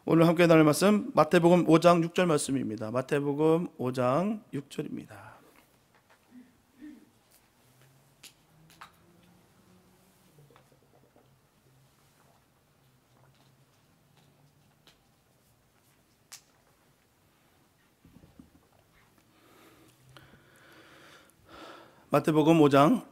오늘 함께 나눌 말씀 마태복음 5장 6절 말씀입니다. 마태복음 5장 6절입니다. 마태복음 5장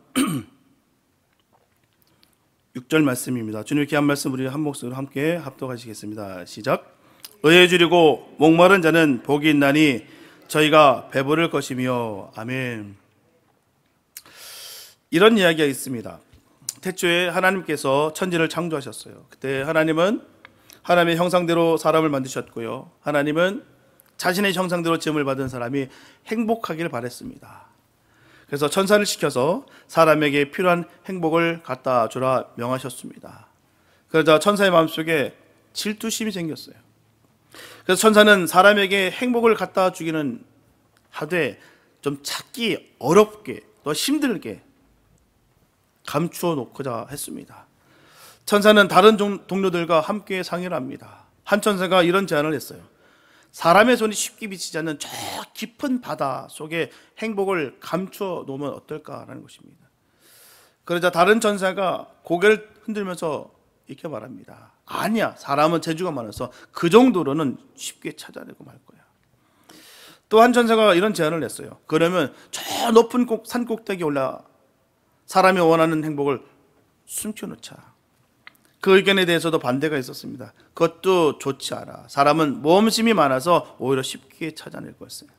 6절 말씀입니다. 주님의 귀한 말씀 우리 한 목소리로 함께 합독하시겠습니다. 시작. 의에 줄이고 목마른 자는 복이 있나니 저희가 배부를 것이며. 아멘. 이런 이야기가 있습니다. 태초에 하나님께서 천지를 창조하셨어요. 그때 하나님은 하나님의 형상대로 사람을 만드셨고요, 하나님은 자신의 형상대로 지음을 받은 사람이 행복하길 바랬습니다. 그래서 천사를 시켜서 사람에게 필요한 행복을 갖다 주라 명하셨습니다. 그러자 천사의 마음속에 질투심이 생겼어요. 그래서 천사는 사람에게 행복을 갖다 주기는 하되 좀 찾기 어렵게, 더 힘들게 감추어 놓고자 했습니다. 천사는 다른 동료들과 함께 상의를 합니다. 한 천사가 이런 제안을 했어요. 사람의 손이 쉽게 비치지 않는 저 깊은 바다 속에 행복을 감추어 놓으면 어떨까라는 것입니다. 그러자 다른 천사가 고개를 흔들면서 이렇게 말합니다. 아니야, 사람은 재주가 많아서 그 정도로는 쉽게 찾아내고 말 거야. 또 한 천사가 이런 제안을 했어요. 그러면 저 높은 산 꼭대기에 올라 사람이 원하는 행복을 숨겨놓자. 그 의견에 대해서도 반대가 있었습니다. 그것도 좋지 않아. 사람은 모험심이 많아서 오히려 쉽게 찾아낼 것이에요.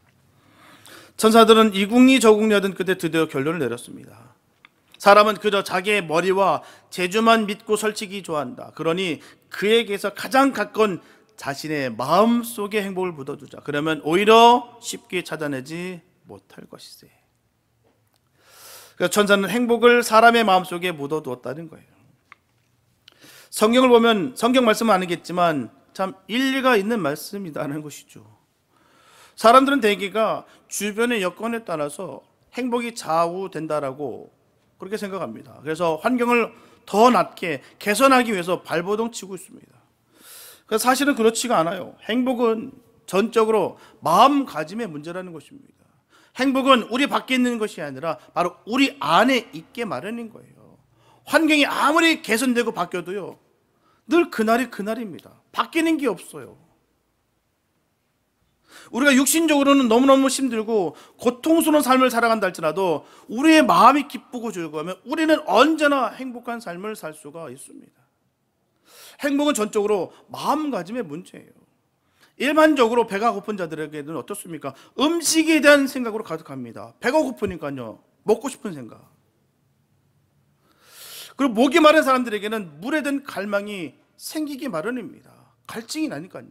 천사들은 이궁리 저궁리 하던 그때 드디어 결론을 내렸습니다. 사람은 그저 자기의 머리와 재주만 믿고 설치기 좋아한다. 그러니 그에게서 가장 가까운 자신의 마음속에 행복을 묻어두자. 그러면 오히려 쉽게 찾아내지 못할 것이세. 그래서 천사는 행복을 사람의 마음속에 묻어두었다는 거예요. 성경을 보면 성경 말씀은 아니겠지만 참 일리가 있는 말씀이라는 것이죠. 사람들은 대개가 주변의 여건에 따라서 행복이 좌우된다라고 그렇게 생각합니다. 그래서 환경을 더 낫게 개선하기 위해서 발버둥 치고 있습니다. 그래서 사실은 그렇지가 않아요. 행복은 전적으로 마음가짐의 문제라는 것입니다. 행복은 우리 밖에 있는 것이 아니라 바로 우리 안에 있게 마련인 거예요. 환경이 아무리 개선되고 바뀌어도요, 늘 그날이 그날입니다. 바뀌는 게 없어요. 우리가 육신적으로는 너무너무 힘들고 고통스러운 삶을 살아간다 할지라도 우리의 마음이 기쁘고 즐거우면 우리는 언제나 행복한 삶을 살 수가 있습니다. 행복은 전적으로 마음가짐의 문제예요. 일반적으로 배가 고픈 자들에게는 어떻습니까? 음식에 대한 생각으로 가득합니다. 배가 고프니까요, 먹고 싶은 생각. 그리고 목이 마른 사람들에게는 물에 대한 갈망이 생기기 마련입니다. 갈증이 나니까요.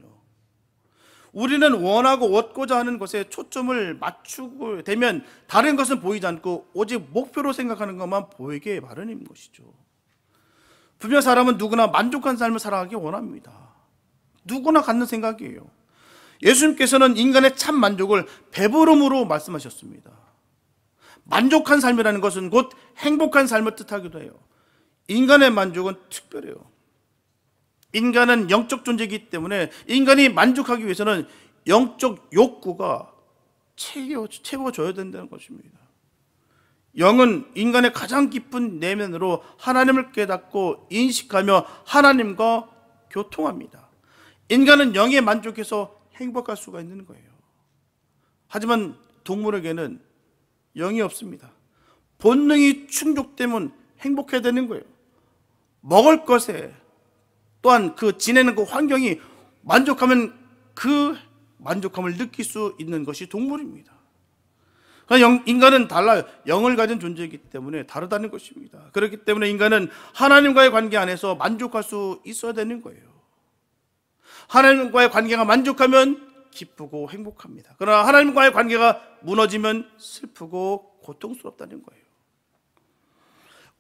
우리는 원하고 얻고자 하는 것에 초점을 맞추고 되면 다른 것은 보이지 않고 오직 목표로 생각하는 것만 보이게 마련인 것이죠. 분명 사람은 누구나 만족한 삶을 살아가기 원합니다. 누구나 갖는 생각이에요. 예수님께서는 인간의 참 만족을 배부름으로 말씀하셨습니다. 만족한 삶이라는 것은 곧 행복한 삶을 뜻하기도 해요. 인간의 만족은 특별해요. 인간은 영적 존재이기 때문에 인간이 만족하기 위해서는 영적 욕구가 채워져야 된다는 것입니다. 영은 인간의 가장 깊은 내면으로 하나님을 깨닫고 인식하며 하나님과 교통합니다. 인간은 영에 만족해서 행복할 수가 있는 거예요. 하지만 동물에게는 영이 없습니다. 본능이 충족되면 행복해야 되는 거예요. 먹을 것에 또한 그 지내는 그 환경이 만족하면 그 만족함을 느낄 수 있는 것이 동물입니다. 인간은 달라요. 영을 가진 존재이기 때문에 다르다는 것입니다. 그렇기 때문에 인간은 하나님과의 관계 안에서 만족할 수 있어야 되는 거예요. 하나님과의 관계가 만족하면 기쁘고 행복합니다. 그러나 하나님과의 관계가 무너지면 슬프고 고통스럽다는 거예요.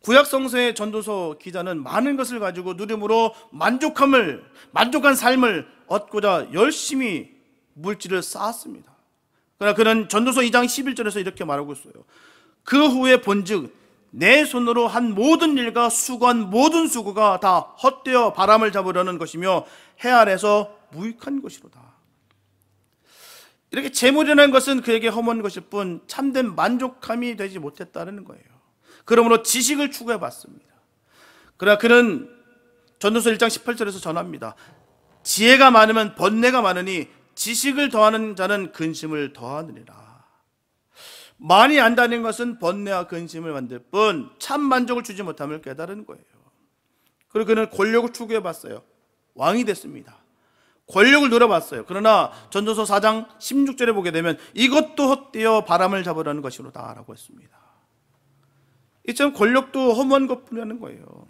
구약 성서의 전도서 기자는 많은 것을 가지고 누림으로 만족한 삶을 얻고자 열심히 물질을 쌓았습니다. 그러나 그는 전도서 2장 11절에서 이렇게 말하고 있어요. 그 후에 본즉 내 손으로 한 모든 일과 수고한 모든 수고가 다 헛되어 바람을 잡으려는 것이며 해 아래서 무익한 것이로다. 이렇게 재물이라는 것은 그에게 허무한 것일 뿐 참된 만족함이 되지 못했다는 거예요. 그러므로 지식을 추구해 봤습니다. 그러나 그는 전도서 1장 18절에서 전합니다. 지혜가 많으면 번뇌가 많으니 지식을 더하는 자는 근심을 더하느니라. 많이 안다는 것은 번뇌와 근심을 만들 뿐 참 만족을 주지 못함을 깨달은 거예요. 그리고 그는 권력을 추구해 봤어요. 왕이 됐습니다. 권력을 누려봤어요. 그러나 전도서 4장 16절에 보게 되면 이것도 헛되어 바람을 잡으라는 것이로다 라고 했습니다. 이처럼 권력도 허무한 것뿐이라는 거예요.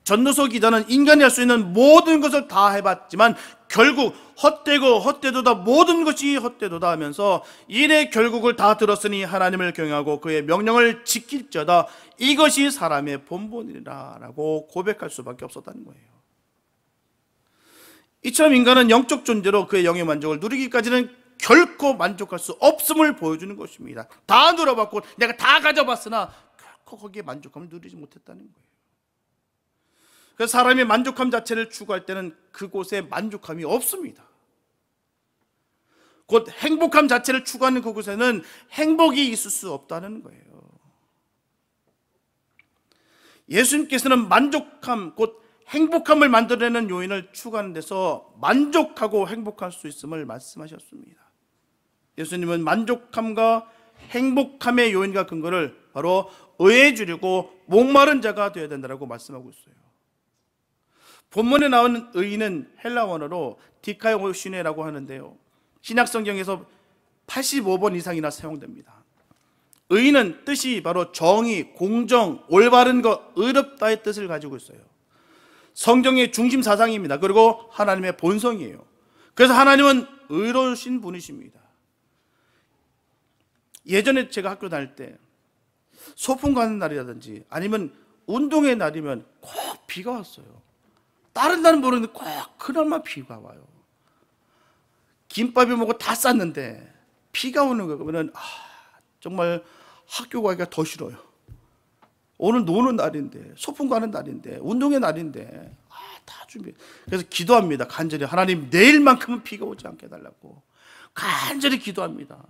전도서 기자는 인간이 할 수 있는 모든 것을 다 해봤지만 결국 헛되도다 모든 것이 헛되도다 하면서 일의 결국을 다 들었으니 하나님을 경외하고 그의 명령을 지킬지어다 이것이 사람의 본분이라 라고 고백할 수밖에 없었다는 거예요. 이처럼 인간은 영적 존재로 그의 영의 만족을 누리기까지는 결코 만족할 수 없음을 보여주는 것입니다. 다 누려봤고 내가 다 가져봤으나 결코 거기에 만족감을 누리지 못했다는 거예요. 그래서 사람이 만족함 자체를 추구할 때는 그곳에 만족함이 없습니다. 곧 행복함 자체를 추구하는 그곳에는 행복이 있을 수 없다는 거예요. 예수님께서는 만족함, 곧 행복함을 만들어내는 요인을 추구하는 데서 만족하고 행복할 수 있음을 말씀하셨습니다. 예수님은 만족함과 행복함의 요인과 근거를 바로 의에 주려고 목마른 자가 되어야 된다고 말씀하고 있어요. 본문에 나오는 의는 헬라 원어로 디카이오시네라고 하는데요, 신약 성경에서 85번 이상이나 사용됩니다. 의는 뜻이 바로 정의, 공정, 올바른 것, 의롭다의 뜻을 가지고 있어요. 성경의 중심 사상입니다. 그리고 하나님의 본성이에요. 그래서 하나님은 의로우신 분이십니다. 예전에 제가 학교 다닐 때 소풍 가는 날이라든지 아니면 운동의 날이면 꼭 비가 왔어요. 다른 날은 모르는데 꼭 그날만 비가 와요. 김밥이 뭐고 다 쌌는데 비가 오는 거 그러면 정말 학교 가기가 더 싫어요. 오늘 노는 날인데, 소풍 가는 날인데, 운동의 날인데 다 준비. 그래서 기도합니다. 간절히 하나님 내일만큼은 비가 오지 않게 해달라고 간절히 기도합니다.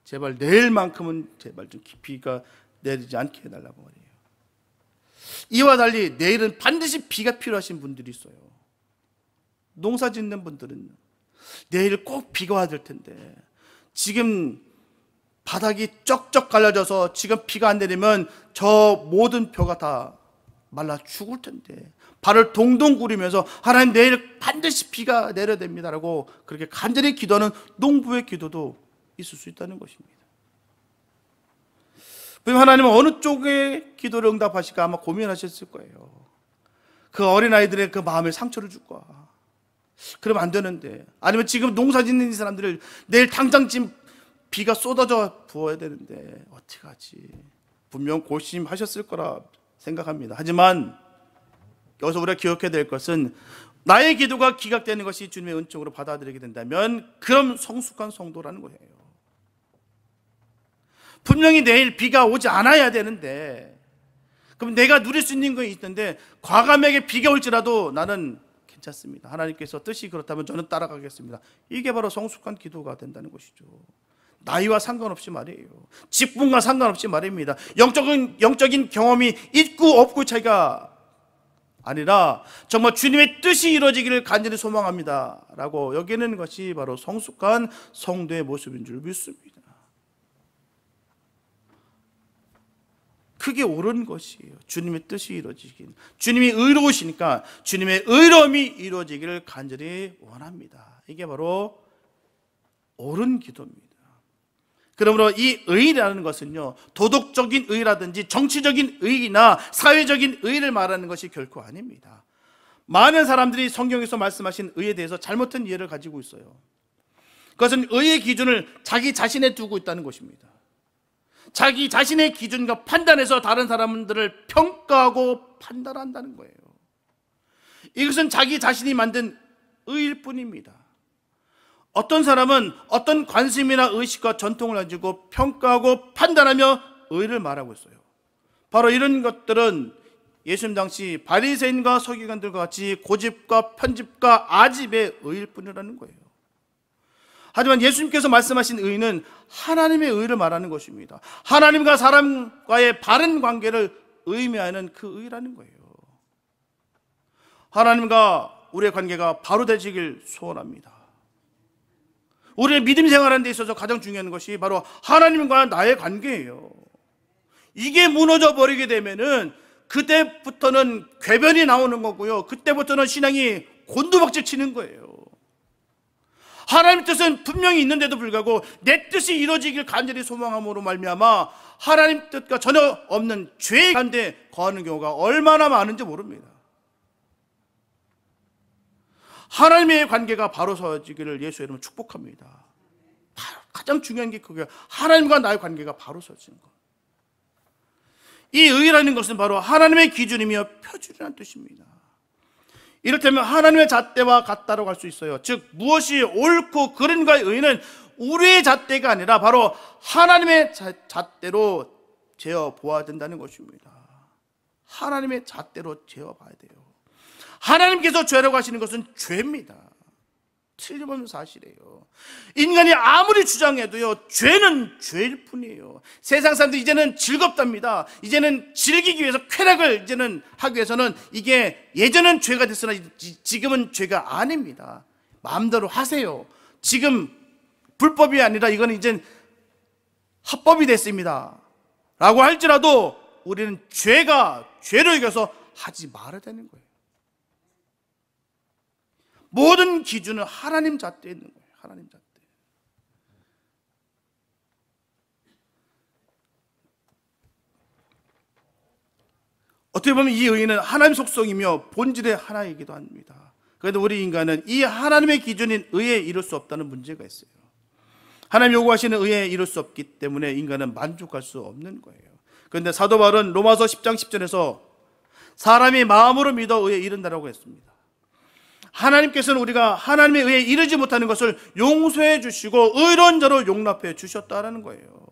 제발 내일만큼은 제발 좀 비가 내리지 않게 해달라고 말이에요. 이와 달리 내일은 반드시 비가 필요하신 분들이 있어요. 농사 짓는 분들은 내일 꼭 비가 와야 될 텐데 지금 바닥이 쩍쩍 갈라져서 지금 비가 안 내리면 저 모든 벼가 다 말라 죽을 텐데 발을 동동 구르면서 하나님 내일 반드시 비가 내려야 됩니다라고 그렇게 간절히 기도하는 농부의 기도도 있을 수 있다는 것입니다. 하나님은 어느 쪽에 기도를 응답하실까 아마 고민하셨을 거예요. 그 어린아이들의 그 마음에 상처를 줄까? 그러면 안 되는데, 아니면 지금 농사 짓는 이 사람들을 내일 당장 지금 비가 쏟아져 부어야 되는데 어떻게 하지? 분명 고심하셨을 거라 생각합니다. 하지만 여기서 우리가 기억해야 될 것은 나의 기도가 기각되는 것이 주님의 은총으로 받아들이게 된다면 그럼 성숙한 성도라는 거예요. 분명히 내일 비가 오지 않아야 되는데 그럼 내가 누릴 수 있는 거 있는데 과감하게 비가 올지라도 나는 괜찮습니다. 하나님께서 뜻이 그렇다면 저는 따라가겠습니다. 이게 바로 성숙한 기도가 된다는 것이죠. 나이와 상관없이 말이에요. 직분과 상관없이 말입니다. 영적인 경험이 있고 없고 차이가 아니라 정말 주님의 뜻이 이루어지기를 간절히 소망합니다 라고 여기는 것이 바로 성숙한 성도의 모습인 줄 믿습니다. 그게 옳은 것이에요. 주님의 뜻이 이루어지긴, 주님이 의로우시니까 주님의 의로움이 이루어지기를 간절히 원합니다. 이게 바로 옳은 기도입니다. 그러므로 이 의라는 것은요, 도덕적인 의라든지 정치적인 의나 사회적인 의를 말하는 것이 결코 아닙니다. 많은 사람들이 성경에서 말씀하신 의에 대해서 잘못된 이해를 가지고 있어요. 그것은 의의 기준을 자기 자신에 두고 있다는 것입니다. 자기 자신의 기준과 판단에서 다른 사람들을 평가하고 판단한다는 거예요. 이것은 자기 자신이 만든 의일 뿐입니다. 어떤 사람은 어떤 관심이나 의식과 전통을 가지고 평가하고 판단하며 의를 말하고 있어요. 바로 이런 것들은 예수님 당시 바리새인과 서기관들과 같이 고집과 편집과 아집의 의일 뿐이라는 거예요. 하지만 예수님께서 말씀하신 의는 하나님의 의를 말하는 것입니다. 하나님과 사람과의 바른 관계를 의미하는 그 의라는 거예요. 하나님과 우리의 관계가 바로 되시길 소원합니다. 우리의 믿음 생활하는 데 있어서 가장 중요한 것이 바로 하나님과 나의 관계예요. 이게 무너져 버리게 되면은 그때부터는 궤변이 나오는 거고요. 그때부터는 신앙이 곤두박질 치는 거예요. 하나님 뜻은 분명히 있는데도 불구하고 내 뜻이 이루어지길 간절히 소망함으로 말미암아 하나님 뜻과 전혀 없는 죄의 가운데 거하는 경우가 얼마나 많은지 모릅니다. 하나님의 관계가 바로 서지기를 예수의 이름으로 축복합니다. 가장 중요한 게 그거예요. 하나님과 나의 관계가 바로 서지는 것. 이 의라는 것은 바로 하나님의 기준이며 표준이라는 뜻입니다. 이를테면 하나님의 잣대와 같다라고 할 수 있어요. 즉 무엇이 옳고 그른가의 의는 우리의 잣대가 아니라 바로 하나님의 잣대로 재어 보아야 된다는 것입니다. 하나님의 잣대로 재어 봐야 돼요. 하나님께서 죄라고 하시는 것은 죄입니다. 틀림없는 사실이에요. 인간이 아무리 주장해도요, 죄는 죄일 뿐이에요. 세상 사람들이 이제는 즐겁답니다. 이제는 즐기기 위해서, 쾌락을 이제는 하기 위해서는 이게 예전은 죄가 됐으나 지금은 죄가 아닙니다. 마음대로 하세요. 지금 불법이 아니라 이거는 이젠 합법이 됐습니다 라고 할지라도 우리는 죄가 죄로 여겨서 하지 말아야 되는 거예요. 모든 기준은 하나님 잣대에 있는 거예요. 하나님 잣대. 어떻게 보면 이 의는 하나님 속성이며 본질의 하나이기도 합니다. 그런데 우리 인간은 이 하나님의 기준인 의에 이룰 수 없다는 문제가 있어요. 하나님 요구하시는 의에 이룰 수 없기 때문에 인간은 만족할 수 없는 거예요. 그런데 사도 바울은 로마서 10장 10절에서 사람이 마음으로 믿어 의에 이른다라고 했습니다. 하나님께서는 우리가 하나님의 의에 이르지 못하는 것을 용서해 주시고 의로운 자로 용납해 주셨다라는 거예요.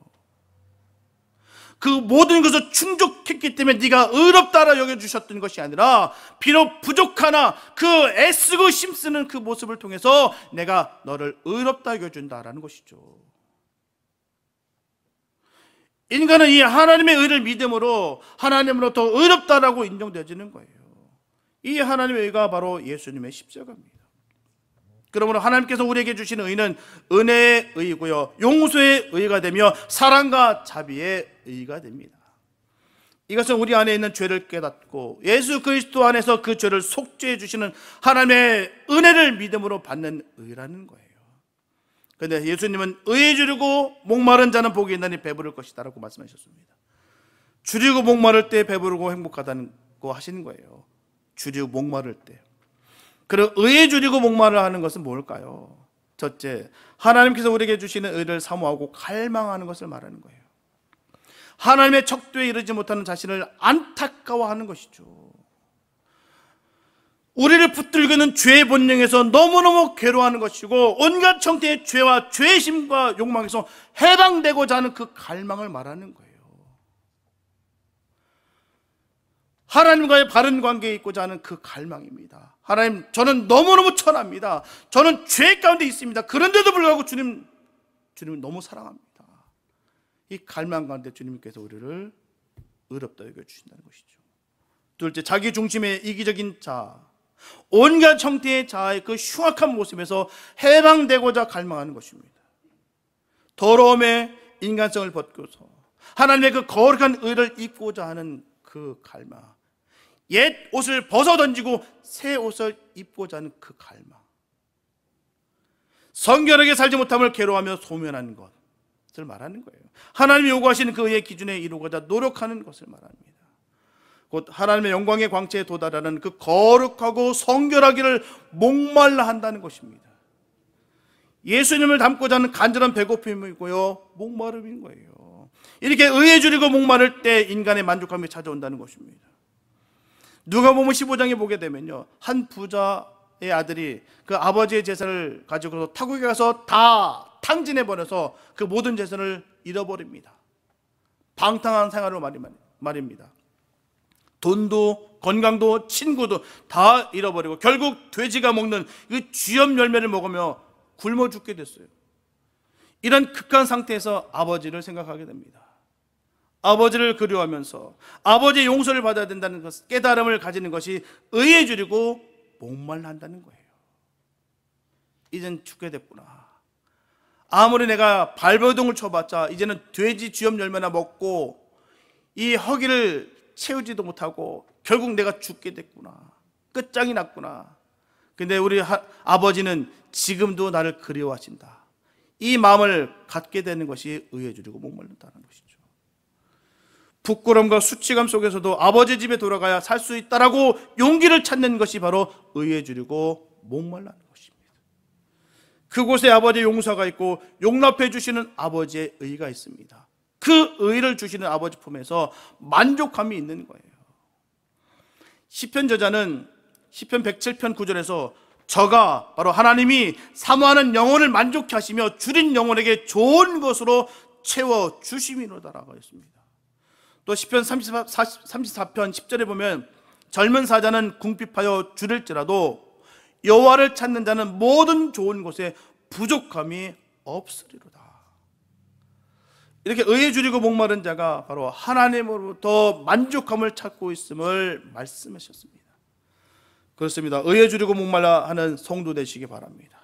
그 모든 것을 충족했기 때문에 네가 의롭다라 여겨주셨던 것이 아니라 비록 부족하나 그 애쓰고 힘쓰는 그 모습을 통해서 내가 너를 의롭다 여겨준다라는 것이죠. 인간은 이 하나님의 의를 믿음으로 하나님으로부터 의롭다라고 인정되어지는 거예요. 이 하나님의 의가 바로 예수님의 십자가입니다. 그러므로 하나님께서 우리에게 주시는 의는 은혜의 의이고요, 용서의 의가 되며 사랑과 자비의 의가 됩니다. 이것은 우리 안에 있는 죄를 깨닫고 예수 그리스도 안에서 그 죄를 속죄해 주시는 하나님의 은혜를 믿음으로 받는 의라는 거예요. 그런데 예수님은 의에 주르고 목마른 자는 복이 있나니 배부를 것이다 라고 말씀하셨습니다. 주리고 목마를 때 배부르고 행복하다고 하시는 거예요. 주리고 목마를 때. 그리고 의에 주리고 목마를 하는 것은 뭘까요? 첫째, 하나님께서 우리에게 주시는 의를 사모하고 갈망하는 것을 말하는 거예요. 하나님의 척도에 이르지 못하는 자신을 안타까워하는 것이죠. 우리를 붙들고는 죄의 본능에서 너무너무 괴로워하는 것이고 온갖 형태의 죄와 죄심과 욕망에서 해방되고자 하는 그 갈망을 말하는 거예요. 하나님과의 바른 관계에 있고자 하는 그 갈망입니다. 하나님, 저는 너무너무 천합니다. 저는 죄 가운데 있습니다. 그런데도 불구하고 주님을 너무 사랑합니다. 이 갈망 가운데 주님께서 우리를 의롭다 여겨주신다는 것이죠. 둘째, 자기 중심의 이기적인 자, 온갖 형태의 자아의 그 흉악한 모습에서 해방되고자 갈망하는 것입니다. 더러움의 인간성을 벗고서 하나님의 그 거룩한 의를 입고자 하는 그 갈망, 옛 옷을 벗어던지고 새 옷을 입고자 하는 그 갈망, 성결하게 살지 못함을 괴로워하며 소면하는 것을 말하는 거예요. 하나님이 요구하시는 그 의의 기준에 이루고자 노력하는 것을 말합니다. 곧 하나님의 영광의 광채에 도달하는 그 거룩하고 성결하기를 목말라 한다는 것입니다. 예수님을 닮고자 하는 간절한 배고픔이고요, 목마름인 거예요. 이렇게 의에 주리고 목마를 때 인간의 만족감이 찾아온다는 것입니다. 누가복음 15장에 보게 되면요, 한 부자의 아들이 그 아버지의 재산을 가지고 타국에 가서 다 탕진해버려서 그 모든 재산을 잃어버립니다. 방탕한 생활로 말입니다. 돈도 건강도 친구도 다 잃어버리고 결국 돼지가 먹는 그 쥐염 열매를 먹으며 굶어 죽게 됐어요. 이런 극한 상태에서 아버지를 생각하게 됩니다. 아버지를 그리워하면서 아버지의 용서를 받아야 된다는 것, 깨달음을 가지는 것이 의에 줄이고 목말라 한다는 거예요. 이젠 죽게 됐구나. 아무리 내가 발버둥을 쳐봤자 이제는 돼지 쥐염 열매나 먹고 이 허기를 채우지도 못하고 결국 내가 죽게 됐구나. 끝장이 났구나. 근데 우리 아버지는 지금도 나를 그리워하신다. 이 마음을 갖게 되는 것이 의에 줄이고 목말른다는 것이죠. 부끄러움과 수치감 속에서도 아버지 집에 돌아가야 살 수 있다라고 용기를 찾는 것이 바로 의에 줄이고 목말라는 것입니다. 그곳에 아버지의 용서가 있고 용납해 주시는 아버지의 의가 있습니다. 그 의를 주시는 아버지 품에서 만족감이 있는 거예요. 시편 저자는 시편 107편 9절에서 저가 바로 하나님이 사모하는 영혼을 만족케 하시며 줄인 영혼에게 좋은 것으로 채워 주심이로다라고 했습니다. 또 시편 34편 10절에 보면 젊은 사자는 궁핍하여 줄일지라도 여호와를 찾는 자는 모든 좋은 곳에 부족함이 없으리로다. 이렇게 의에 줄이고 목마른 자가 바로 하나님으로부터 만족함을 찾고 있음을 말씀하셨습니다. 그렇습니다. 의에 줄이고 목말라 하는 성도 되시기 바랍니다.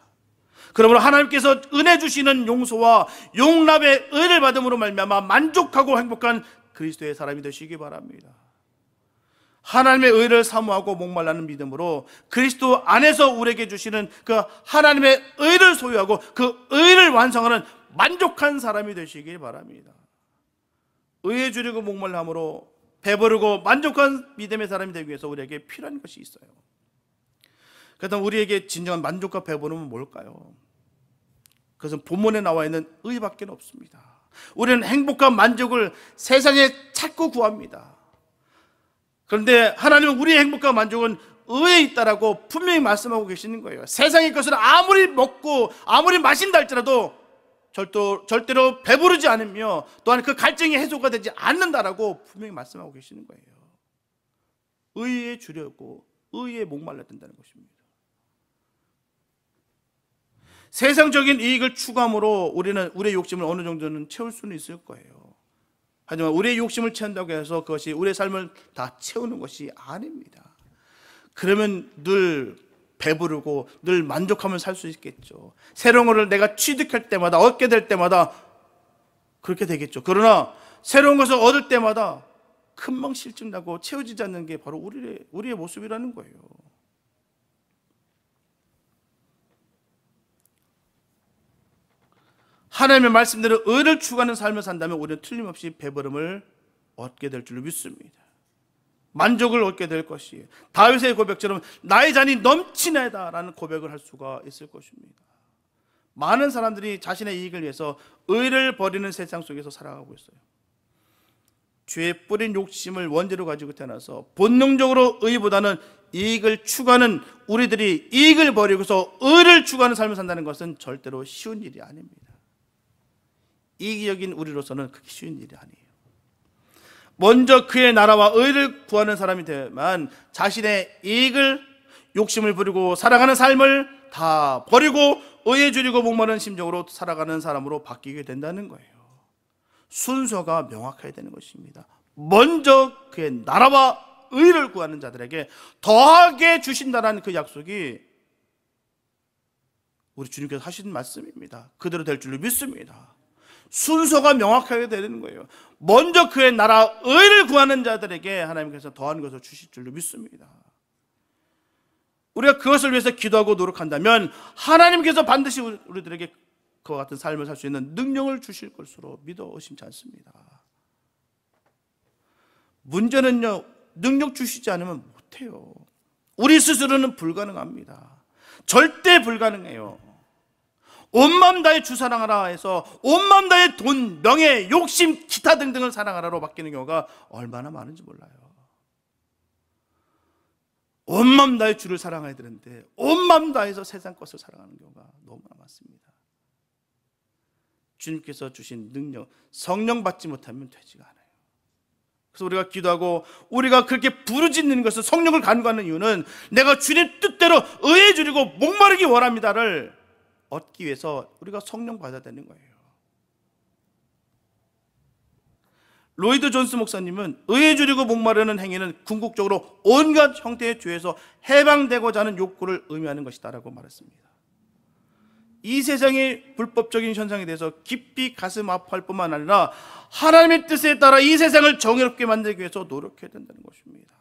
그러므로 하나님께서 은혜 주시는 용서와 용납의 의를 받음으로 말미암아 만족하고 행복한 그리스도의 사람이 되시기 바랍니다. 하나님의 의를 사모하고 목말라는 믿음으로 그리스도 안에서 우리에게 주시는 그 하나님의 의를 소유하고 그 의를 완성하는 만족한 사람이 되시기 바랍니다. 의에 줄이고 목말람으로 배부르고 만족한 믿음의 사람이 되기 위해서 우리에게 필요한 것이 있어요. 그렇다면 우리에게 진정한 만족과 배부름은 뭘까요? 그것은 본문에 나와 있는 의밖에 없습니다. 우리는 행복과 만족을 세상에 찾고 구합니다. 그런데 하나님은 우리의 행복과 만족은 의에 있다라고 분명히 말씀하고 계시는 거예요. 세상의 것을 아무리 먹고 아무리 마신다 할지라도 절대로 배부르지 않으며 또한 그 갈증이 해소가 되지 않는다라고 분명히 말씀하고 계시는 거예요. 의에 주려고 의에 목말라야 된다는 것입니다. 세상적인 이익을 추구함으로 우리는 우리의 욕심을 어느 정도는 채울 수는 있을 거예요. 하지만 우리의 욕심을 채운다고 해서 그것이 우리의 삶을 다 채우는 것이 아닙니다. 그러면 늘 배부르고 늘 만족하면 살 수 있겠죠. 새로운 것을 내가 취득할 때마다 얻게 될 때마다 그렇게 되겠죠. 그러나 새로운 것을 얻을 때마다 금방 실증나고 채워지지 않는 게 바로 우리의 모습이라는 거예요. 하나님의 말씀대로 의를 추구하는 삶을 산다면 우리는 틀림없이 배부름을 얻게 될 줄로 믿습니다. 만족을 얻게 될 것이에요. 다윗의 고백처럼 나의 잔이 넘치네다라는 고백을 할 수가 있을 것입니다. 많은 사람들이 자신의 이익을 위해서 의를 버리는 세상 속에서 살아가고 있어요. 죄에 뿌린 욕심을 원죄로 가지고 태어나서 본능적으로 의보다는 이익을 추구하는 우리들이 이익을 버리고서 의를 추구하는 삶을 산다는 것은 절대로 쉬운 일이 아닙니다. 이기적인 우리로서는 그렇게 쉬운 일이 아니에요. 먼저 그의 나라와 의를 구하는 사람이 되면 자신의 이익을 욕심을 부리고 살아가는 삶을 다 버리고 의에 줄이고 목마른 심정으로 살아가는 사람으로 바뀌게 된다는 거예요. 순서가 명확해야 되는 것입니다. 먼저 그의 나라와 의를 구하는 자들에게 더하게 주신다는 그 약속이 우리 주님께서 하신 말씀입니다. 그대로 될 줄로 믿습니다. 순서가 명확하게 되는 거예요. 먼저 그의 나라 의를 구하는 자들에게 하나님께서 더한 것을 주실 줄로 믿습니다. 우리가 그것을 위해서 기도하고 노력한다면 하나님께서 반드시 우리들에게 그와 같은 삶을 살 수 있는 능력을 주실 것으로 믿어 의심치 않습니다. 문제는요, 능력 주시지 않으면 못해요. 우리 스스로는 불가능합니다. 절대 불가능해요. 온 마음 다해 주 사랑하라 해서 온 마음 다해 돈, 명예, 욕심, 기타 등등을 사랑하라로 바뀌는 경우가 얼마나 많은지 몰라요. 온 마음 다해 주를 사랑해야 되는데 온 마음 다해서 세상 것을 사랑하는 경우가 너무나 많습니다. 주님께서 주신 능력, 성령 받지 못하면 되지가 않아요. 그래서 우리가 기도하고 우리가 그렇게 부르짖는 것을, 성령을 간구하는 이유는 내가 주님 뜻대로 의에 줄이고 목마르기 원합니다를 얻기 위해서 우리가 성령 받아야 되는 거예요. 로이드 존스 목사님은 의에 줄이고 목마르는 행위는 궁극적으로 온갖 형태의 죄에서 해방되고자 하는 욕구를 의미하는 것이다라고 말했습니다. 이 세상의 불법적인 현상에 대해서 깊이 가슴 아파할 뿐만 아니라 하나님의 뜻에 따라 이 세상을 정의롭게 만들기 위해서 노력해야 된다는 것입니다.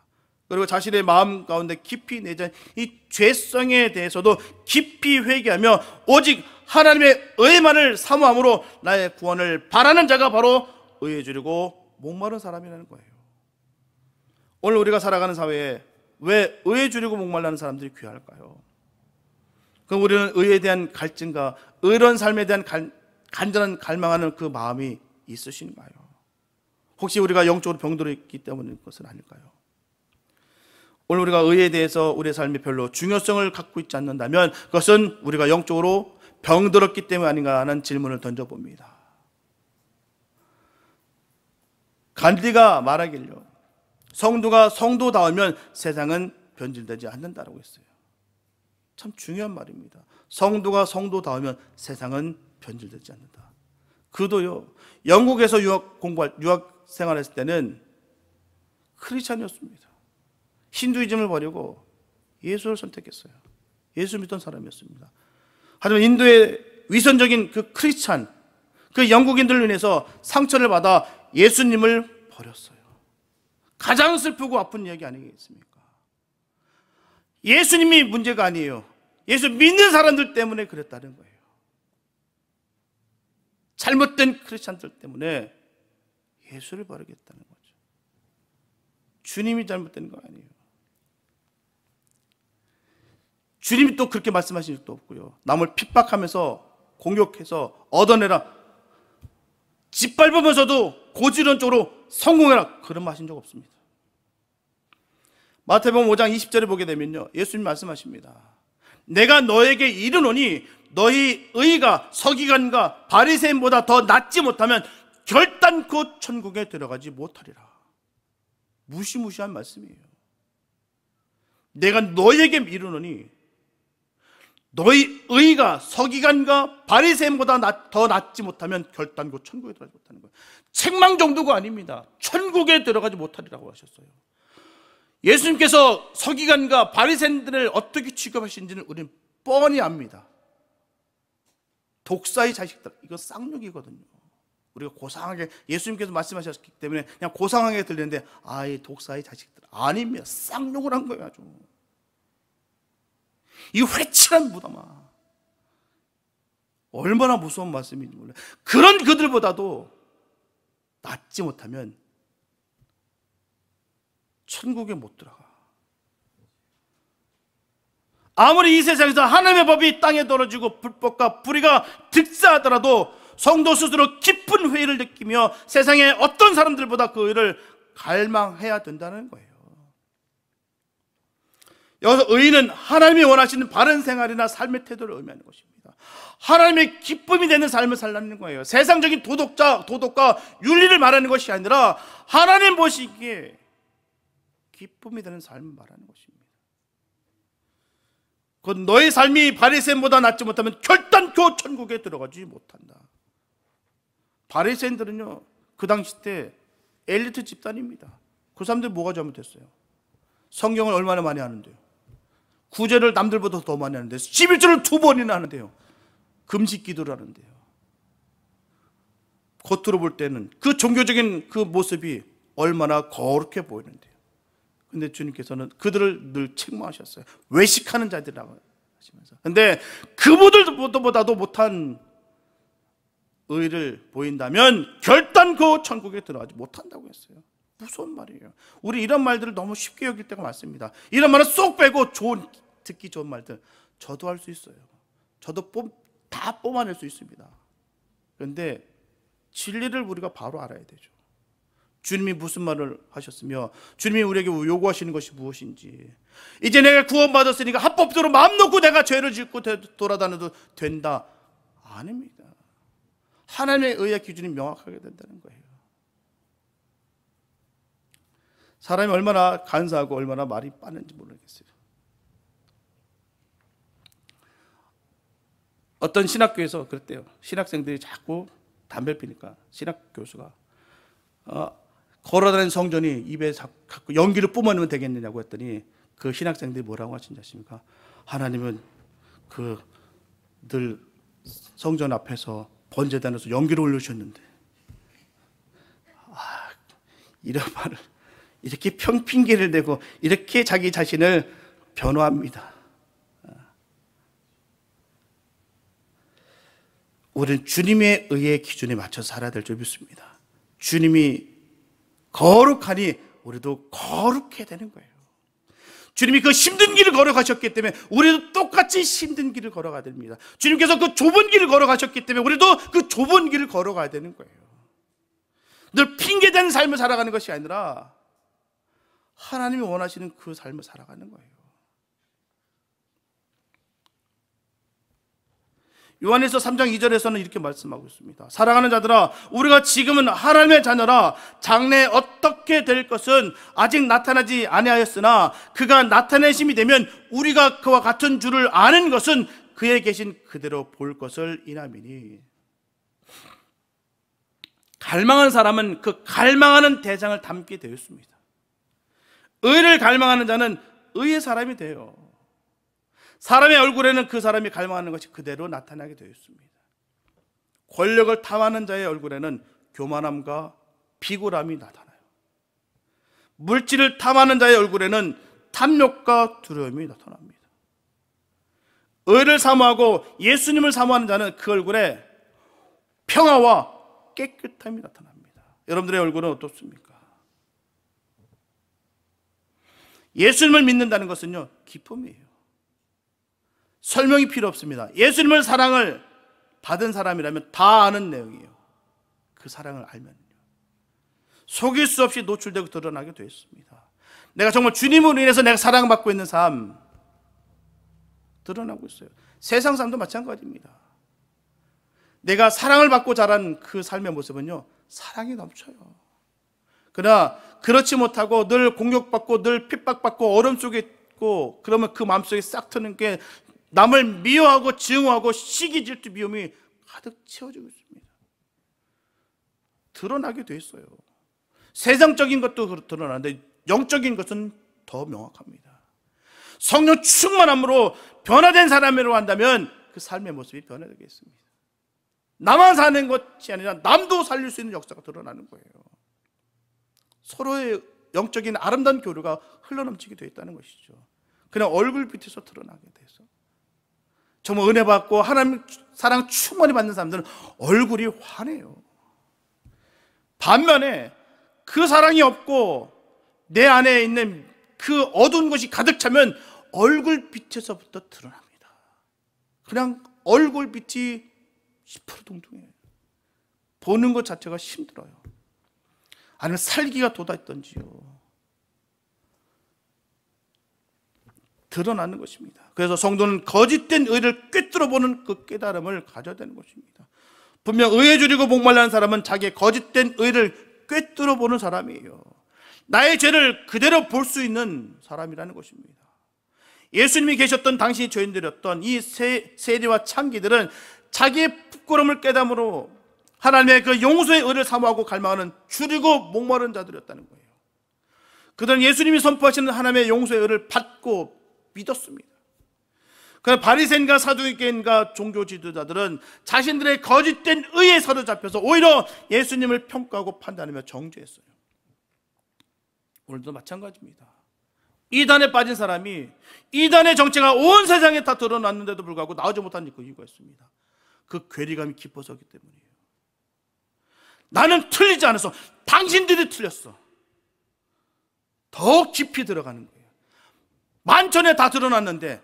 그리고 자신의 마음 가운데 깊이 내재한 이 죄성에 대해서도 깊이 회개하며 오직 하나님의 의만을 사모함으로 나의 구원을 바라는 자가 바로 의에 줄이고 목마른 사람이라는 거예요. 오늘 우리가 살아가는 사회에 왜 의에 줄이고 목말라는 사람들이 귀할까요? 그럼 우리는 의에 대한 갈증과 의로운 삶에 대한 간절한 갈망하는 그 마음이 있으신가요? 혹시 우리가 영적으로 병들어 있기 때문인 것은 아닐까요? 오늘 우리가 의에 대해서 우리의 삶에 별로 중요성을 갖고 있지 않는다면 그것은 우리가 영적으로 병들었기 때문이 아닌가 하는 질문을 던져봅니다. 간디가 말하길요, 성도가 성도다우면 세상은 변질되지 않는다라고 했어요. 참 중요한 말입니다. 성도가 성도다우면 세상은 변질되지 않는다. 그도요, 영국에서 유학 생활했을 때는 크리스찬이었습니다. 힌두이즘을 버리고 예수를 선택했어요. 예수 믿던 사람이었습니다. 하지만 인도의 위선적인 그 크리스찬, 그 영국인들로 인해서 상처를 받아 예수님을 버렸어요. 가장 슬프고 아픈 이야기 아니겠습니까? 예수님이 문제가 아니에요. 예수 믿는 사람들 때문에 그랬다는 거예요. 잘못된 크리스찬들 때문에 예수를 버리겠다는 거죠. 주님이 잘못된 거 아니에요. 주님이 또 그렇게 말씀하신 적도 없고요. 남을 핍박하면서 공격해서 얻어내라, 짓밟으면서도 고지런적으로 성공해라, 그런 말 하신 적 없습니다. 마태복음 5장 20절에 보게 되면요, 예수님 말씀하십니다. 내가 너에게 이르노니 너희 의가 서기관과 바리새인보다 더 낫지 못하면 결단코 천국에 들어가지 못하리라. 무시무시한 말씀이에요. 내가 너에게 이르노니 너희 의가 서기관과 바리새인보다 더 낫지 못하면 결단코 천국에 들어가지 못하는 거예요. 책망 정도가 아닙니다. 천국에 들어가지 못하리라고 하셨어요. 예수님께서 서기관과 바리새인들을 어떻게 취급하시는지는 우리는 뻔히 압니다. 독사의 자식들, 이거 쌍욕이거든요. 우리가 고상하게, 예수님께서 말씀하셨기 때문에 그냥 고상하게 들리는데, 이 독사의 자식들 아닙니다. 쌍욕을 한 거예요. 아주 이 회칠한 무덤아, 얼마나 무서운 말씀인지 몰라요. 그런 그들보다도 낫지 못하면 천국에 못 들어가. 아무리 이 세상에서 하나님의 법이 땅에 떨어지고 불법과 불의가 득세하더라도 성도 스스로 깊은 회의를 느끼며 세상의 어떤 사람들보다 그 의를 갈망해야 된다는 거예요. 여기서 의는 하나님이 원하시는 바른 생활이나 삶의 태도를 의미하는 것입니다. 하나님의 기쁨이 되는 삶을 살라는 거예요. 세상적인 도덕과 윤리를 말하는 것이 아니라 하나님 보시기에 기쁨이 되는 삶을 말하는 것입니다. 곧 너의 삶이 바리새인보다 낫지 못하면 결단코 천국에 들어가지 못한다. 바리새인들은요, 그 당시 때 엘리트 집단입니다. 그 사람들 뭐가 잘못했어요? 성경을 얼마나 많이 하는데요? 구제를 남들보다 더 많이 하는데요. 11조를 2번이나 하는데요. 금식 기도를 하는데요. 겉으로 볼 때는 그 종교적인 그 모습이 얼마나 거룩해 보이는데요. 근데 주님께서는 그들을 늘 책망하셨어요. 외식하는 자들이라고 하시면서. 근데 그보다도 못한 의를 보인다면 결단코 천국에 들어가지 못한다고 했어요. 무서운 말이에요. 우리 이런 말들을 너무 쉽게 여길 때가 많습니다. 이런 말은 쏙 빼고 듣기 좋은 말들 저도 할 수 있어요. 저도 다 뽑아낼 수 있습니다. 그런데 진리를 우리가 바로 알아야 되죠. 주님이 무슨 말을 하셨으며 주님이 우리에게 요구하시는 것이 무엇인지. 이제 내가 구원받았으니까 합법적으로 마음 놓고 내가 죄를 짓고 돌아다녀도 된다, 아닙니다. 하나님의 의의 기준이 명확하게 된다는 거예요. 사람이 얼마나 간사하고 얼마나 말이 빠른지 모르겠어요. 어떤 신학교에서 그랬대요. 신학생들이 자꾸 담배를 피니까 신학 교수가 걸어다니는 성전이 입에 자꾸 연기를 뿜어내면 되겠느냐고 했더니 그 신학생들이 뭐라고 하신지 아십니까? 하나님은 그 늘 성전 앞에서 번제단에서 연기를 올려주셨는데 이런 말을 이렇게 핑계를 대고 이렇게 자기 자신을 변호합니다. 우리는 주님의 의의 기준에 맞춰 살아야 될 줄 믿습니다. 주님이 거룩하니 우리도 거룩해야 되는 거예요. 주님이 그 힘든 길을 걸어가셨기 때문에 우리도 똑같이 힘든 길을 걸어가야 됩니다. 주님께서 그 좁은 길을 걸어가셨기 때문에 우리도 그 좁은 길을 걸어가야 되는 거예요. 늘 핑계대는 삶을 살아가는 것이 아니라 하나님이 원하시는 그 삶을 살아가는 거예요. 요한일서 3장 2절에서는 이렇게 말씀하고 있습니다. 사랑하는 자들아, 우리가 지금은 하나님의 자녀라. 장래에 어떻게 될 것은 아직 나타나지 아니하였으나 그가 나타내심이 되면 우리가 그와 같은 줄을 아는 것은 그에 계신 그대로 볼 것을 인함이니. 갈망한 사람은 그 갈망하는 대상을 담게 되었습니다. 의를 갈망하는 자는 의의 사람이 돼요. 사람의 얼굴에는 그 사람이 갈망하는 것이 그대로 나타나게 되어 있습니다. 권력을 탐하는 자의 얼굴에는 교만함과 비굴함이 나타나요. 물질을 탐하는 자의 얼굴에는 탐욕과 두려움이 나타납니다. 의를 사모하고 예수님을 사모하는 자는 그 얼굴에 평화와 깨끗함이 나타납니다. 여러분들의 얼굴은 어떻습니까? 예수님을 믿는다는 것은요, 기쁨이에요. 설명이 필요 없습니다. 예수님을 사랑을 받은 사람이라면 다 아는 내용이에요. 그 사랑을 알면요, 속일 수 없이 노출되고 드러나게 되어 있습니다. 내가 정말 주님으로 인해서 내가 사랑받고 있는 삶 드러나고 있어요. 세상 삶도 마찬가지입니다. 내가 사랑을 받고 자란 그 삶의 모습은요, 사랑이 넘쳐요. 그러나 그렇지 못하고 늘 공격받고 늘 핍박받고 어려움 속에 있고, 그러면 그 마음속에 싹 트는 게 남을 미워하고 증오하고 시기 질투 미움이 가득 채워지고 있습니다. 드러나게 돼 있어요. 세상적인 것도 드러나는데 영적인 것은 더 명확합니다. 성령 충만함으로 변화된 사람으로 한다면 그 삶의 모습이 변화되겠습니다. 나만 사는 것이 아니라 남도 살릴 수 있는 역사가 드러나는 거예요. 서로의 영적인 아름다운 교류가 흘러넘치게 되어 있다는 것이죠. 그냥 얼굴빛에서 드러나게 돼서 정말 은혜 받고 하나님 사랑 충만히 받는 사람들은 얼굴이 환해요. 반면에 그 사랑이 없고 내 안에 있는 그 어두운 것이 가득 차면 얼굴빛에서부터 드러납니다. 그냥 얼굴빛이 시퍼렇동동해요. 보는 것 자체가 힘들어요. 아니면 살기가 돋아있던지요, 드러나는 것입니다. 그래서 성도는 거짓된 의를 꿰뚫어 보는 그 깨달음을 가져야 되는 것입니다. 분명 의에 줄이고 목말라는 사람은 자기의 거짓된 의를 꿰뚫어 보는 사람이에요. 나의 죄를 그대로 볼 수 있는 사람이라는 것입니다. 예수님이 계셨던 당시 죄인들이었던 이 세리와 창기들은 자기의 부끄러움을 깨달음으로 하나님의 그 용서의 의를 사모하고 갈망하는 줄이고 목마른 자들이었다는 거예요. 그들은 예수님이 선포하시는 하나님의 용서의 의를 받고 믿었습니다. 그러나 바리새인과 사두개인과 종교 지도자들은 자신들의 거짓된 의에 사로잡혀서 오히려 예수님을 평가하고 판단하며 정죄했어요. 오늘도 마찬가지입니다. 이단에 빠진 사람이 이단의 정체가 온 세상에 다 드러났는데도 불구하고 나오지 못한 그 이유가 있습니다. 그 괴리감이 깊어서기 때문이에요. 나는 틀리지 않았어. 당신들이 틀렸어. 더 깊이 들어가는 거예요. 만천에 다 드러났는데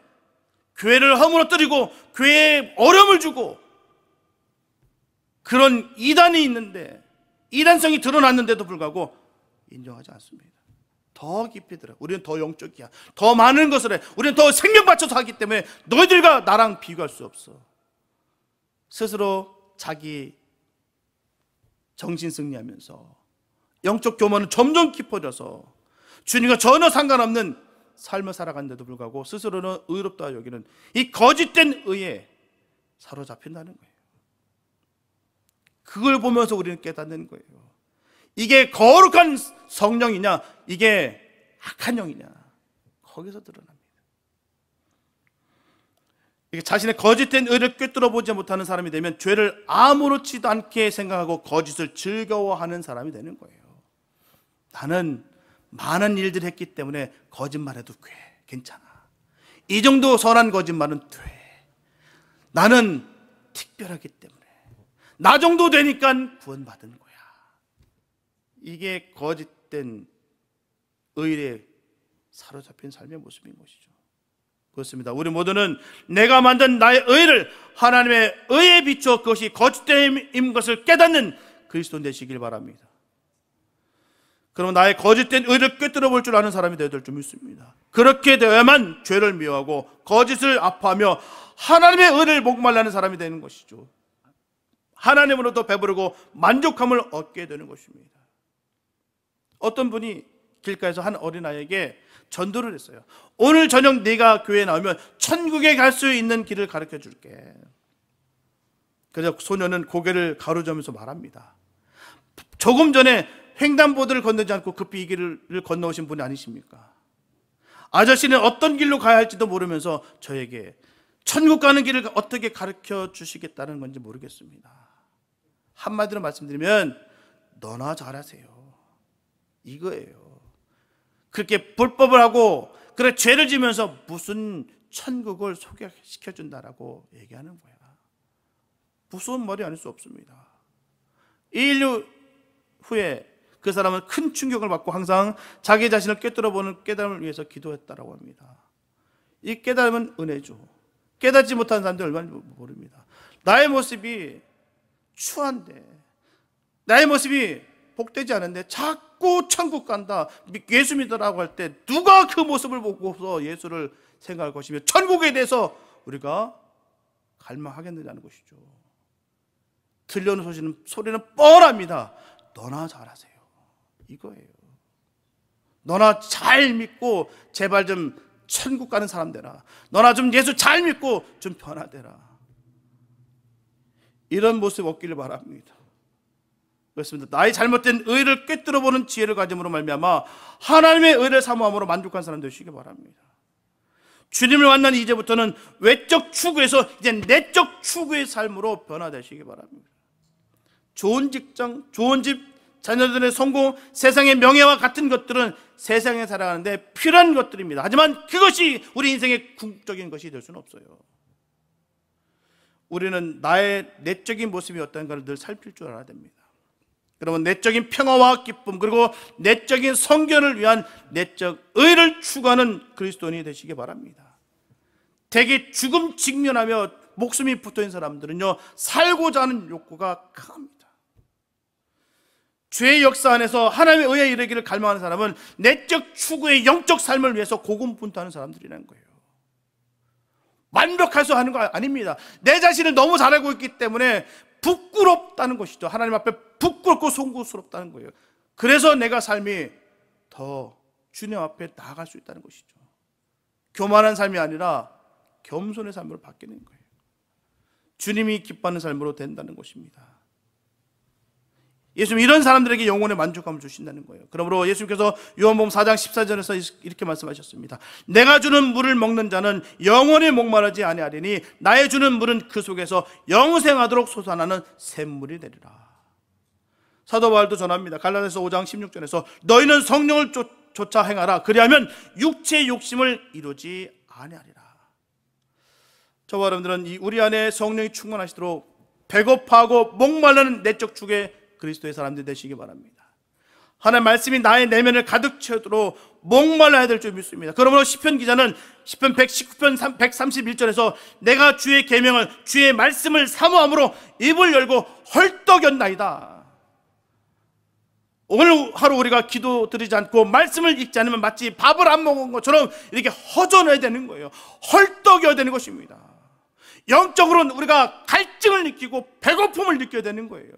교회를 허물어뜨리고 교회에 어려움을 주고 그런 이단이 있는데, 이단성이 드러났는데도 불구하고 인정하지 않습니다. 더 깊이 들어. 우리는 더 영적이야. 더 많은 것을 해. 우리는 더 생명 바쳐서 하기 때문에 너희들과 나랑 비교할 수 없어. 스스로 자기 정신 승리하면서 영적 교만은 점점 깊어져서 주님과 전혀 상관없는 삶을 살아가는데도 불구하고 스스로는 의롭다 여기는 이 거짓된 의에 사로잡힌다는 거예요. 그걸 보면서 우리는 깨닫는 거예요. 이게 거룩한 성령이냐, 이게 악한 영이냐, 거기서 드러납니다. 이게 자신의 거짓된 의를 꿰뚫어 보지 못하는 사람이 되면 죄를 아무렇지도 않게 생각하고 거짓을 즐거워하는 사람이 되는 거예요. 나는 많은 일들을 했기 때문에 거짓말해도 괜찮아. 이 정도 선한 거짓말은 돼. 나는 특별하기 때문에 나 정도 되니까 구원받은 거야. 이게 거짓된 의에 사로잡힌 삶의 모습인 것이죠. 그렇습니다. 우리 모두는 내가 만든 나의 의를 하나님의 의에 비추어 그것이 거짓됨인 것을 깨닫는 그리스도 되시길 바랍니다. 그러면 나의 거짓된 의를 꿰뚫어 볼 줄 아는 사람이 되어야 될 줄 믿습니다. 그렇게 되어야만 죄를 미워하고 거짓을 아파하며 하나님의 의를 목말라는 사람이 되는 것이죠. 하나님으로도 배부르고 만족함을 얻게 되는 것입니다. 어떤 분이 길가에서 한 어린아이에게 전도를 했어요. 오늘 저녁 네가 교회에 나오면 천국에 갈 수 있는 길을 가르쳐 줄게. 그래서 소녀는 고개를 가로저으면서 말합니다. 조금 전에 횡단보도를 건너지 않고 급히 이 길을 건너오신 분이 아니십니까? 아저씨는 어떤 길로 가야 할지도 모르면서 저에게 천국 가는 길을 어떻게 가르쳐 주시겠다는 건지 모르겠습니다. 한마디로 말씀드리면 너나 잘하세요. 이거예요. 그렇게 불법을 하고 그래 죄를 지면서 무슨 천국을 소개시켜준다라고 얘기하는 거야. 무서운 말이 아닐 수 없습니다. 이 인류 후에 그 사람은 큰 충격을 받고 항상 자기 자신을 꿰뚫어보는 깨달음을 위해서 기도했다라고 합니다. 이 깨달음은 은혜죠. 깨닫지 못한 사람들 얼마나 모릅니다. 나의 모습이 추한데, 나의 모습이 복되지 않은데 자꾸 천국 간다, 예수 믿으라고 할 때 누가 그 모습을 보고서 예수를 생각할 것이며 천국에 대해서 우리가 갈망하겠느냐는 것이죠. 들려오는 소리는 뻔합니다. 너나 잘하세요. 이거예요. 너나 잘 믿고 제발 좀 천국 가는 사람 되라. 너나 좀 예수 잘 믿고 좀 변화되라. 이런 모습 없기를 바랍니다. 그렇습니다. 나의 잘못된 의를 꿰뚫어보는 지혜를 가짐으로 말미암아 하나님의 의를 사모함으로 만족한 사람 되시기 바랍니다. 주님을 만난 이제부터는 외적 추구에서 이제 내적 추구의 삶으로 변화되시기 바랍니다. 좋은 직장, 좋은 집, 자녀들의 성공, 세상의 명예와 같은 것들은 세상에 살아가는데 필요한 것들입니다. 하지만 그것이 우리 인생의 궁극적인 것이 될 수는 없어요. 우리는 나의 내적인 모습이 어떤가를 늘 살필 줄 알아야 됩니다. 그러면 내적인 평화와 기쁨, 그리고 내적인 성결을 위한 내적 의를 추구하는 그리스도인이 되시기 바랍니다. 대개 죽음 직면하며 목숨이 붙어있는 사람들은요, 살고자 하는 욕구가 강합니다. 죄의 역사 안에서 하나님의 의에 이르기를 갈망하는 사람은 내적 추구의 영적 삶을 위해서 고군분투하는 사람들이라는 거예요. 만족해서 하는 거 아닙니다. 내 자신을 너무 잘 알고 있기 때문에 부끄럽다는 것이죠. 하나님 앞에 부끄럽고 송구스럽다는 거예요. 그래서 내가 삶이 더 주님 앞에 나아갈 수 있다는 것이죠. 교만한 삶이 아니라 겸손의 삶으로 바뀌는 거예요. 주님이 기뻐하는 삶으로 된다는 것입니다. 예수님 이런 사람들에게 영혼의 만족감을 주신다는 거예요. 그러므로 예수님께서 요한복음 4장 14절에서 이렇게 말씀하셨습니다. 내가 주는 물을 먹는 자는 영원히 목마르지 아니하리니 나의 주는 물은 그 속에서 영생하도록 솟아나는 샘물이 되리라. 사도 바울도 전합니다. 갈라디아서 5장 16절에서 너희는 성령을 쫓아 행하라. 그리하면 육체의 욕심을 이루지 아니하리라. 저와 여러분들은 우리 안에 성령이 충만하시도록 배고파하고 목마르는 내적 축의 그리스도의 사람들이 되시기 바랍니다. 하나님의 말씀이 나의 내면을 가득 채우도록 목말라야 될 줄 믿습니다. 그러므로 시편 기자는 시편 119편 131절에서 내가 주의 계명을, 주의 말씀을 사모함으로 입을 열고 헐떡였나이다. 오늘 하루 우리가 기도 드리지 않고 말씀을 읽지 않으면 마치 밥을 안 먹은 것처럼 이렇게 허전해야 되는 거예요. 헐떡여야 되는 것입니다. 영적으로는 우리가 갈증을 느끼고 배고픔을 느껴야 되는 거예요.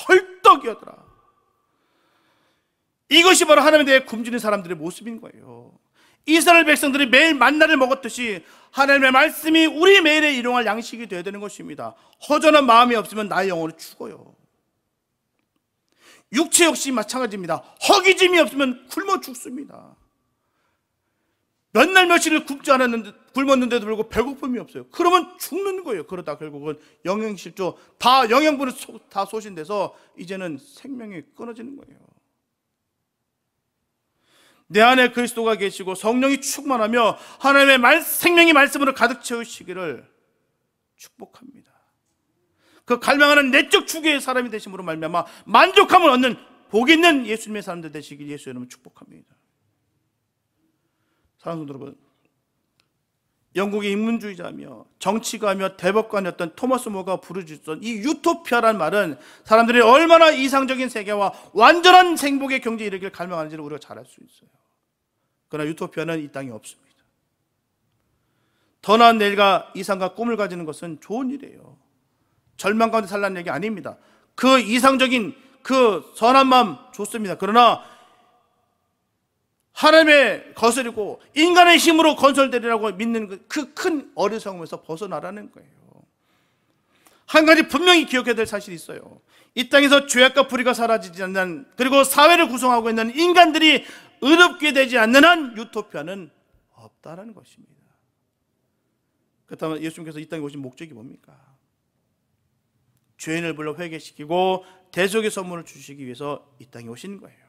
헐떡이었더라. 이것이 바로 하나님에 대해 굶주린 사람들의 모습인 거예요. 이스라엘 백성들이 매일 만나를 먹었듯이 하나님의 말씀이 우리 매일에 일용할 양식이 되어야 되는 것입니다. 허전한 마음이 없으면 나의 영혼은 죽어요. 육체 역시 마찬가지입니다. 허기짐이 없으면 굶어 죽습니다. 몇 날 며칠을 굶었는데도 불구하고 배고픔이 없어요. 그러면 죽는 거예요. 그러다 결국은 영양실조, 다 영양분이 다 소진돼서 이제는 생명이 끊어지는 거예요. 내 안에 그리스도가 계시고 성령이 충만하며 하나님의 생명의 말씀으로 가득 채우시기를 축복합니다. 그 갈망하는 내적 추구의 사람이 되심으로 말미암아 만족함을 얻는 복 있는 예수님의 사람들 되시길 예수 이름으로 축복합니다. 사랑하는 여러분, 영국의 인문주의자며 정치가며 대법관이었던 토마스 모가 부르짖던 이 유토피아라는 말은 사람들이 얼마나 이상적인 세계와 완전한 행복의 경지에 이르길 갈망하는지를 우리가 잘 알 수 있어요. 그러나 유토피아는 이 땅에 없습니다. 더 나은 내일과 이상과 꿈을 가지는 것은 좋은 일이에요. 절망 가운데 살라는 얘기 아닙니다. 그 이상적인 그 선한 마음 좋습니다. 그러나 하나님의 거스리고 인간의 힘으로 건설되리라고 믿는 그 큰 어리석음에서 벗어나라는 거예요. 한 가지 분명히 기억해야 될 사실이 있어요. 이 땅에서 죄악과 불의가 사라지지 않는, 그리고 사회를 구성하고 있는 인간들이 의롭게 되지 않는 한 유토피아는 없다라는 것입니다. 그렇다면 예수님께서 이 땅에 오신 목적이 뭡니까? 죄인을 불러 회개시키고 대속의 선물을 주시기 위해서 이 땅에 오신 거예요.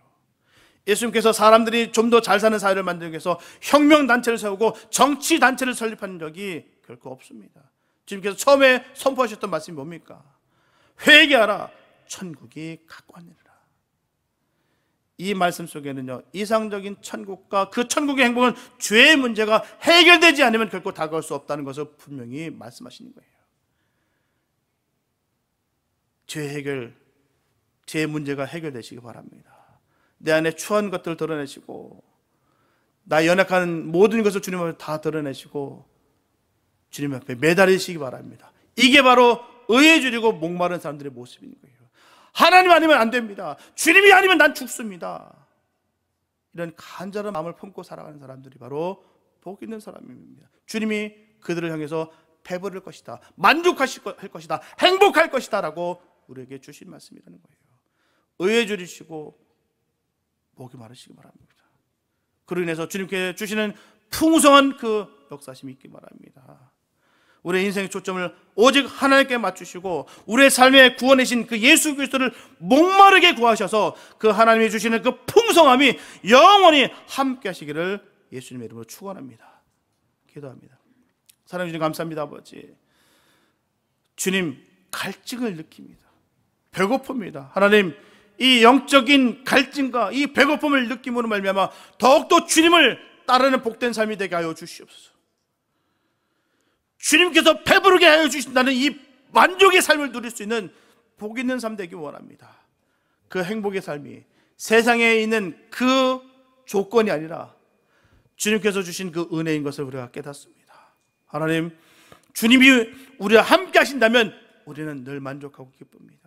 예수님께서 사람들이 좀 더 잘 사는 사회를 만들기 위해서 혁명단체를 세우고 정치단체를 설립한 적이 결코 없습니다. 주님께서 처음에 선포하셨던 말씀이 뭡니까? 회개하라, 천국이 가까웠느니라. 이 말씀 속에는요, 이상적인 천국과 그 천국의 행복은 죄의 문제가 해결되지 않으면 결코 다가올 수 없다는 것을 분명히 말씀하시는 거예요. 죄 해결, 죄의 문제가 해결되시기 바랍니다. 내 안에 추한 것들을 드러내시고 나 연약한 모든 것을 주님 앞에 다 드러내시고 주님 앞에 매달리시기 바랍니다. 이게 바로 의에 줄이고 목마른 사람들의 모습인 거예요. 하나님 아니면 안 됩니다. 주님이 아니면 난 죽습니다. 이런 간절한 마음을 품고 살아가는 사람들이 바로 복 있는 사람입니다. 주님이 그들을 향해서 배부를 것이다, 만족할 것이다, 행복할 것이다 라고 우리에게 주신 말씀이라는 거예요. 의에 줄이시고 복이 많으시기 바랍니다. 그로 인해서 주님께 주시는 풍성한 그 역사심이 있기 바랍니다. 우리의 인생의 초점을 오직 하나님께 맞추시고 우리의 삶의 구원이신 그 예수 그리스도를 목마르게 구하셔서 그 하나님이 주시는 그 풍성함이 영원히 함께 하시기를 예수님의 이름으로 축원합니다. 기도합니다. 사랑해 주님 감사합니다. 아버지, 주님 갈증을 느낍니다. 배고픕니다. 하나님, 이 영적인 갈증과 이 배고픔을 느낌으로 말미암아 더욱더 주님을 따르는 복된 삶이 되게 하여 주시옵소서. 주님께서 배부르게 하여 주신다는 이 만족의 삶을 누릴 수 있는 복 있는 삶 되기 원합니다. 그 행복의 삶이 세상에 있는 그 조건이 아니라 주님께서 주신 그 은혜인 것을 우리가 깨닫습니다. 하나님, 주님이 우리와 함께 하신다면 우리는 늘 만족하고 기쁩니다.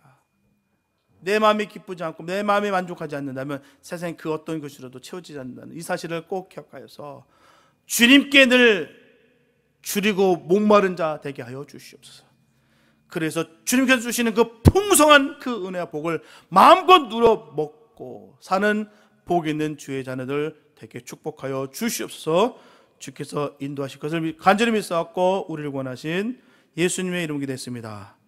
내 마음이 기쁘지 않고 내 마음이 만족하지 않는다면 세상에 그 어떤 것이라도 채워지지 않는다는 이 사실을 꼭 기억하여서 주님께 늘 줄이고 목마른 자 되게 하여 주시옵소서. 그래서 주님께서 주시는 그 풍성한 그 은혜와 복을 마음껏 누려 먹고 사는 복 있는 주의 자녀들 되게 축복하여 주시옵소서. 주께서 인도하실 것을 간절히 믿사옵고 우리를 권하신 예수님의 이름으로 기도했습니다.